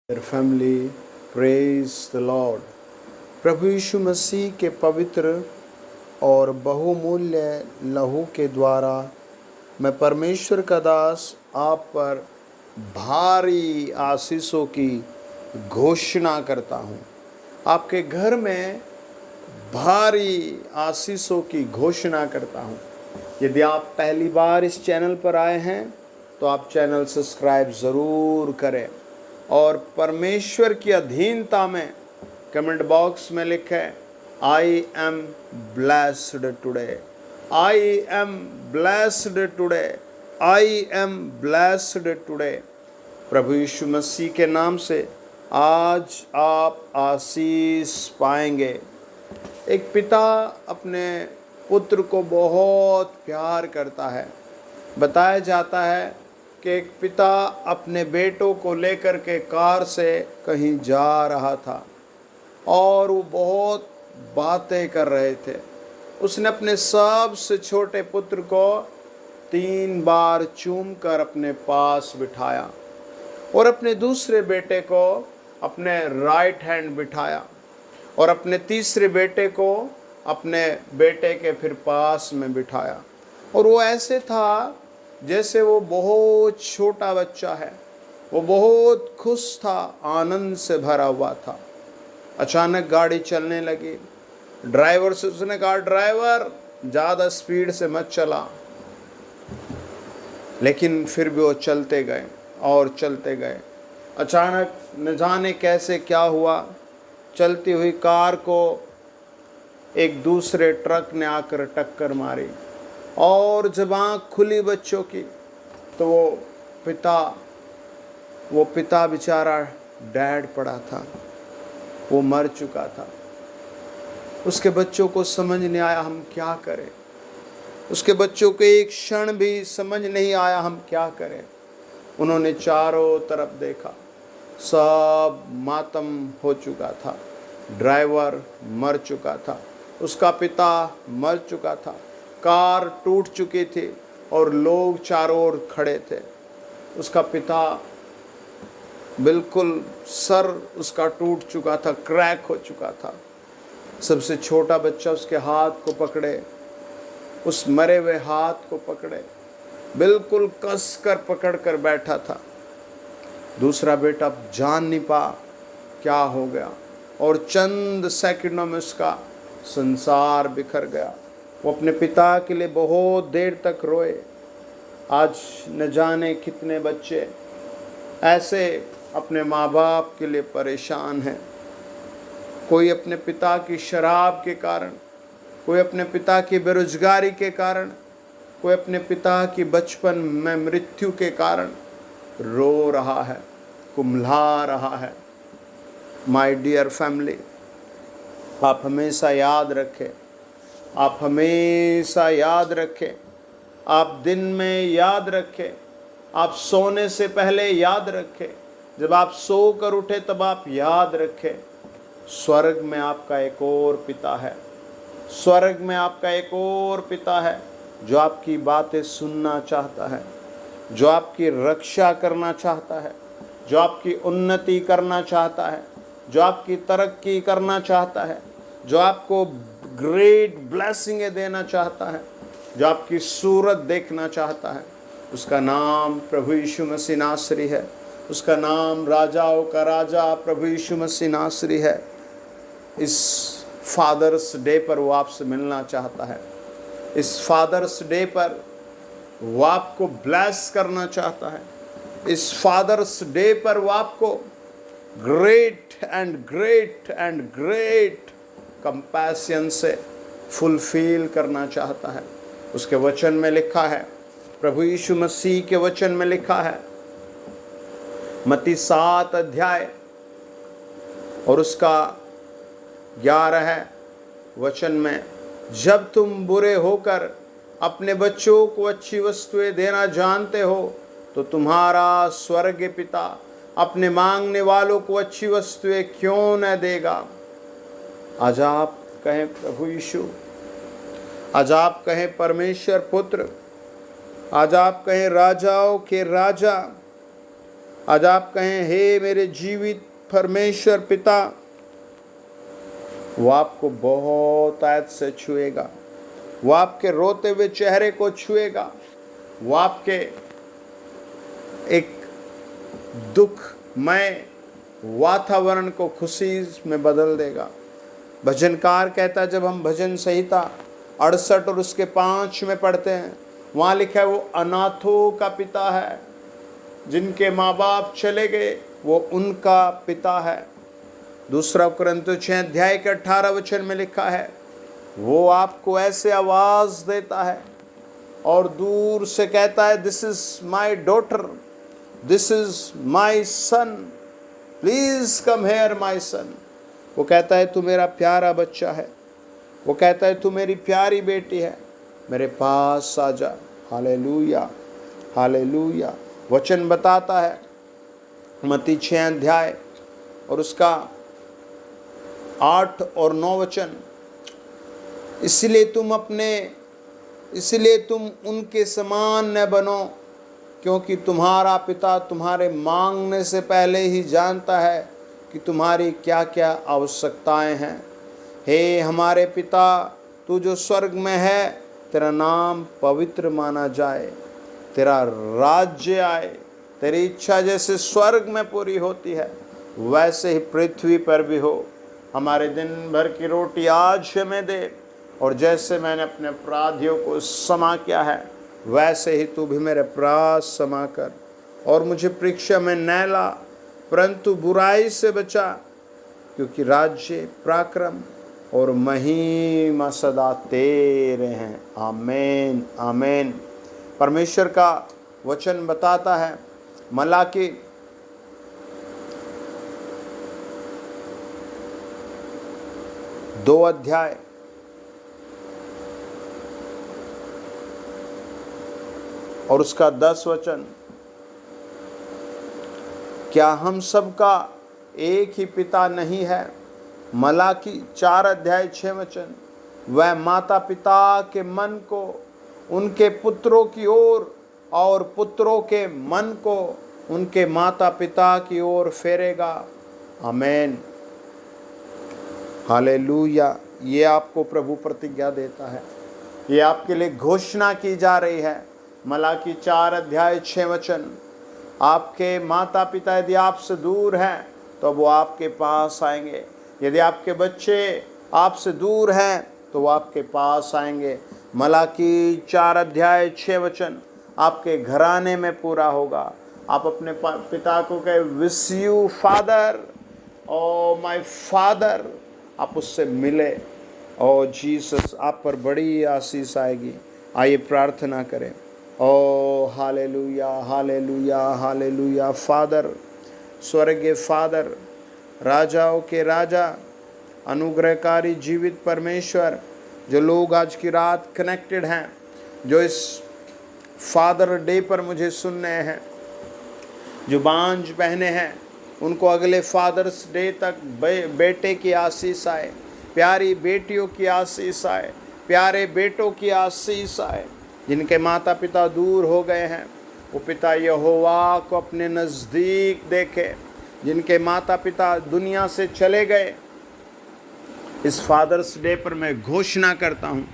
Dear family, praise the Lord. प्रभु यीशु मसीह के पवित्र और बहुमूल्य लहू के द्वारा मैं परमेश्वर का दास आप पर भारी आशीषों की घोषणा करता हूँ। आपके घर में भारी आशीषों की घोषणा करता हूँ। यदि आप पहली बार इस चैनल पर आए हैं तो आप चैनल सब्सक्राइब ज़रूर करें और परमेश्वर की अधीनता में कमेंट बॉक्स में लिखें, I am blessed today, I am blessed today, I am blessed today. प्रभु यीशु मसीह के नाम से आज आप आशीष पाएंगे। एक पिता अपने पुत्र को बहुत प्यार करता है। बताया जाता है कि एक पिता अपने बेटों को लेकर के कार से कहीं जा रहा था और वो बहुत बातें कर रहे थे। उसने अपने सबसे छोटे पुत्र को 3 बार चूम कर अपने पास बिठाया और अपने दूसरे बेटे को अपने राइट हैंड बिठाया और अपने तीसरे बेटे को अपने बेटे के फिर पास में बिठाया। और वो ऐसे था जैसे वो बहुत छोटा बच्चा है। वो बहुत खुश था, आनंद से भरा हुआ था। अचानक गाड़ी चलने लगी। ड्राइवर से उसने कहा, ड्राइवर ज़्यादा स्पीड से मत चला। लेकिन फिर भी वो चलते गए और चलते गए। अचानक न जाने कैसे क्या हुआ, चलती हुई कार को एक दूसरे ट्रक ने आकर टक्कर मारी और जब आँख खुली बच्चों की तो वो पिता बेचारा डैड पड़ा था, वो मर चुका था। उसके बच्चों को समझ नहीं आया हम क्या करें। उसके बच्चों को एक क्षण भी समझ नहीं आया हम क्या करें। उन्होंने चारों तरफ देखा, सब मातम हो चुका था। ड्राइवर मर चुका था, उसका पिता मर चुका था, कार टूट चुकी थी और लोग चारों ओर खड़े थे। उसका पिता बिल्कुल सर उसका टूट चुका था, क्रैक हो चुका था। सबसे छोटा बच्चा उसके हाथ को पकड़े, उस मरे हुए हाथ को पकड़े, बिल्कुल कस कर पकड़ कर बैठा था। दूसरा बेटा जान नहीं पा क्या हो गया और चंद सेकंडों में उसका संसार बिखर गया। वो अपने पिता के लिए बहुत देर तक रोए। आज न जाने कितने बच्चे ऐसे अपने माँ बाप के लिए परेशान हैं। कोई अपने पिता की शराब के कारण, कोई अपने पिता की बेरोजगारी के कारण, कोई अपने पिता की बचपन में मृत्यु के कारण रो रहा है, कुम्हला रहा है। माय डियर फैमिली, आप हमेशा याद रखें, आप हमेशा याद रखें, आप दिन में याद रखें, आप सोने से पहले याद रखें, जब आप सो कर उठे तब आप याद रखें, स्वर्ग में आपका एक और पिता है। स्वर्ग में आपका एक और पिता है जो आपकी बातें सुनना चाहता है, जो आपकी रक्षा करना चाहता है, जो आपकी उन्नति करना चाहता है, जो आपकी तरक्की करना चाहता है, जो आपको ग्रेट ब्लेसिंगें देना चाहता है, जो आपकी सूरत देखना चाहता है। उसका नाम प्रभु यीशु मसीह नासरी है। उसका नाम राजाओं का राजा प्रभु यीशु मसीह नासरी है। इस फादर्स डे पर वो आपसे मिलना चाहता है। इस फादर्स डे पर वो आपको ब्लेस करना चाहता है। इस फादर्स डे पर वो आपको great and great and great compassion से फुलफिल करना चाहता है। उसके वचन में लिखा है, प्रभु यीशु मसीह के वचन में लिखा है, मत्ती 7 अध्याय और उसका 11 वचन में, जब तुम बुरे होकर अपने बच्चों को अच्छी वस्तुएं देना जानते हो तो तुम्हारा स्वर्गीय पिता अपने मांगने वालों को अच्छी वस्तुएं क्यों न देगा। आज आप कहें प्रभु यीशु, आज आप कहें परमेश्वर पुत्र, आज आप कहें राजाओं के राजा, आज आप कहें, हे मेरे जीवित परमेश्वर पिता, वो आपको बहुत आयत से छुएगा, वो आपके रोते हुए चेहरे को छुएगा, वो आपके एक दुखमय वातावरण को खुशी में बदल देगा। भजनकार कहता है, जब हम भजन संहिता 68 और उसके 5 में पढ़ते हैं, वहाँ लिखा है वो अनाथों का पिता है, जिनके माँ बाप चले गए वो उनका पिता है। दूसरा कुरिन्थियों 6 अध्याय के 18 वचन में लिखा है, वो आपको ऐसे आवाज देता है और दूर से कहता है, this is my daughter, this is my son, please come here my son. वो कहता है, तू मेरा प्यारा बच्चा है, वो कहता है, तू मेरी प्यारी बेटी है, मेरे पास आ जा। Hallelujah, hallelujah. वचन बताता है मत्ती 6 अध्याय और उसका 8 और 9 वचन, इसलिए तुम उनके समान न बनो, क्योंकि तुम्हारा पिता तुम्हारे मांगने से पहले ही जानता है कि तुम्हारी क्या क्या आवश्यकताएं हैं। हे हमारे पिता, तू जो स्वर्ग में है, तेरा नाम पवित्र माना जाए, तेरा राज्य आए, तेरी इच्छा जैसे स्वर्ग में पूरी होती है वैसे ही पृथ्वी पर भी हो। हमारे दिन भर की रोटी आज हमें दे, और जैसे मैंने अपने अपराधियों को क्षमा किया है वैसे ही तू भी मेरे अपराध क्षमा कर, और मुझे परीक्षा में न ला, परंतु बुराई से बचा, क्योंकि राज्य, पराक्रम और महिमा सदा तेरे हैं। आमीन, आमीन। परमेश्वर का वचन बताता है, मलाकी 2 अध्याय और उसका 10 वचन, क्या हम सबका एक ही पिता नहीं है। मलाकी 4 अध्याय 6 वचन, वह माता पिता के मन को उनके पुत्रों की ओर और पुत्रों के मन को उनके माता पिता की ओर फेरेगा। आमीन, हालेलुया। ये आपको प्रभु प्रतिज्ञा देता है, ये आपके लिए घोषणा की जा रही है। मलाकी 4 अध्याय 6 वचन, आपके माता पिता यदि आपसे दूर हैं तो वो आपके पास आएंगे, यदि आपके बच्चे आपसे दूर हैं तो वो आपके पास आएंगे। मलाकी 4 अध्याय 6 वचन आपके घराने में पूरा होगा। आप अपने पिता को कहे, wish you father, oh my father, आप उससे मिले, ओ जीसस, आप पर बड़ी आशीष आएगी। आइए प्रार्थना करें। ओ हालेलुया, हालेलुया, हालेलुया। फादर, स्वर्गीय फादर, राजाओं के राजा, अनुग्रहकारी जीवित परमेश्वर, जो लोग आज की रात कनेक्टेड हैं, जो इस फादर डे पर मुझे सुन रहे हैं, जो बांझ बहने हैं, उनको अगले फादर्स डे तक बेटे की आशीष आए, प्यारी बेटियों की आशीष आए, प्यारे बेटों की आशीष आए। जिनके माता पिता दूर हो गए हैं, वो पिता यहोवा को अपने नज़दीक देखे। जिनके माता पिता दुनिया से चले गए, इस फादर्स डे पर मैं घोषणा करता हूँ,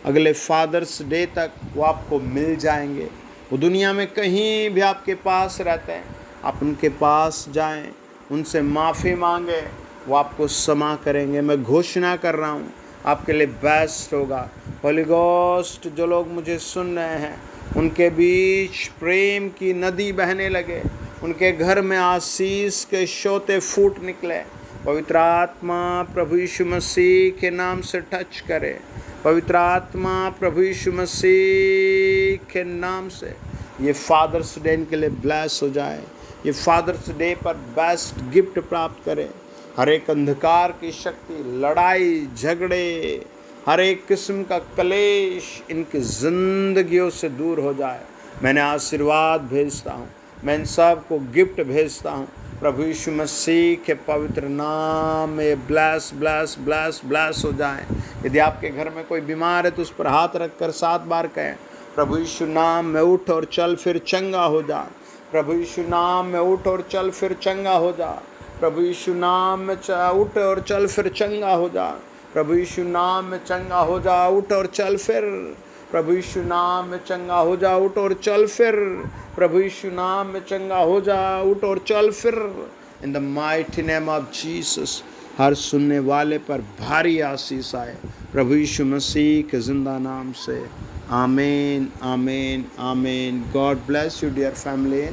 अगले फादर्स डे तक वो आपको मिल जाएंगे। वो दुनिया में कहीं भी आपके पास रहते हैं, आप उनके पास जाएं, उनसे माफ़ी मांगे, वो आपको क्षमा करेंगे। मैं घोषणा कर रहा हूँ, आपके लिए बेस्ट होगा। होली गोस्ट, जो लोग मुझे सुन रहे हैं, उनके बीच प्रेम की नदी बहने लगे, उनके घर में आशीष के सोते फूट निकले। पवित्र आत्मा प्रभु यीशु मसीह के नाम से टच करे। पवित्र आत्मा प्रभु यीशु मसीह के नाम से ये फादर्स डे के लिए ब्लेस हो जाए। ये फादर्स डे पर बेस्ट गिफ्ट प्राप्त करें। हर एक अंधकार की शक्ति, लड़ाई झगड़े, हर एक किस्म का कलेश इनकी ज़िंदगियों से दूर हो जाए। मैंने आशीर्वाद भेजता हूँ, मैं इन सब को गिफ्ट भेजता हूँ प्रभु यीशु मसीह के पवित्र नाम में। ब्लेस ब्लेस ब्लेस ब्लेस हो जाए। यदि आपके घर में कोई बीमार है तो उस पर हाथ रखकर 7 बार कहें, प्रभु यीशु नाम में उठ और चल, फिर चंगा हो जा। प्रभु यीशु नाम में उठ और चल फिर चंगा हो जा। प्रभु यीशु नाम में उठ और चल फिर चंगा हो जा। प्रभु यीशु नाम में चंगा हो जा, उठ और चल फिर। प्रभु यीशु नाम में चंगा हो जा, उठ और चल फिर। प्रभु यीशु नाम में चंगा हो जा, उठ और चल फिर। In the mighty name of Jesus हर सुनने वाले पर भारी आशीष आए प्रभु यीशु मसीह के जिंदा नाम से। आमीन, आमीन, आमीन। God bless you dear family.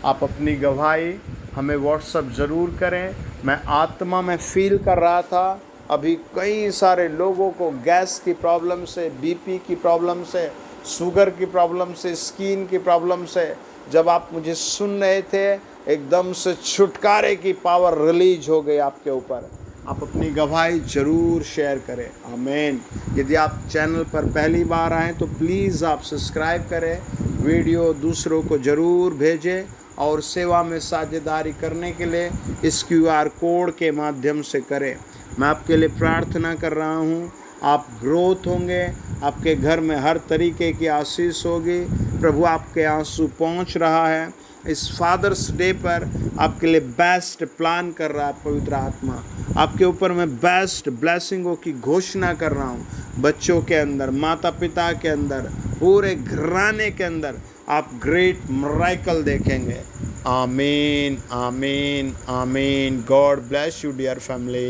आप अपनी गवाही हमें व्हाट्सअप ज़रूर करें। मैं आत्मा में फील कर रहा था, अभी कई सारे लोगों को गैस की प्रॉब्लम से, बीपी की प्रॉब्लम से, शुगर की प्रॉब्लम से, स्किन की प्रॉब्लम से, जब आप मुझे सुन रहे थे एकदम से छुटकारे की पावर रिलीज हो गई आपके ऊपर। आप अपनी गवाही ज़रूर शेयर करें। आमीन। यदि आप चैनल पर पहली बार आएँ तो प्लीज़ आप सब्सक्राइब करें, वीडियो दूसरों को ज़रूर भेजें और सेवा में साझेदारी करने के लिए इस QR कोड के माध्यम से करें। मैं आपके लिए प्रार्थना कर रहा हूँ, आप ग्रोथ होंगे, आपके घर में हर तरीके की आशीष होगी। प्रभु आपके आंसू पहुँच रहा है। इस फादर्स डे पर आपके लिए बेस्ट प्लान कर रहा है पवित्र आत्मा। आपके ऊपर मैं बेस्ट ब्लेसिंगों की घोषणा कर रहा हूँ। बच्चों के अंदर, माता पिता के अंदर, पूरे घराने के अंदर आप ग्रेट मिरेकल देखेंगे। आमीन, आमीन, आमीन। God bless you dear family.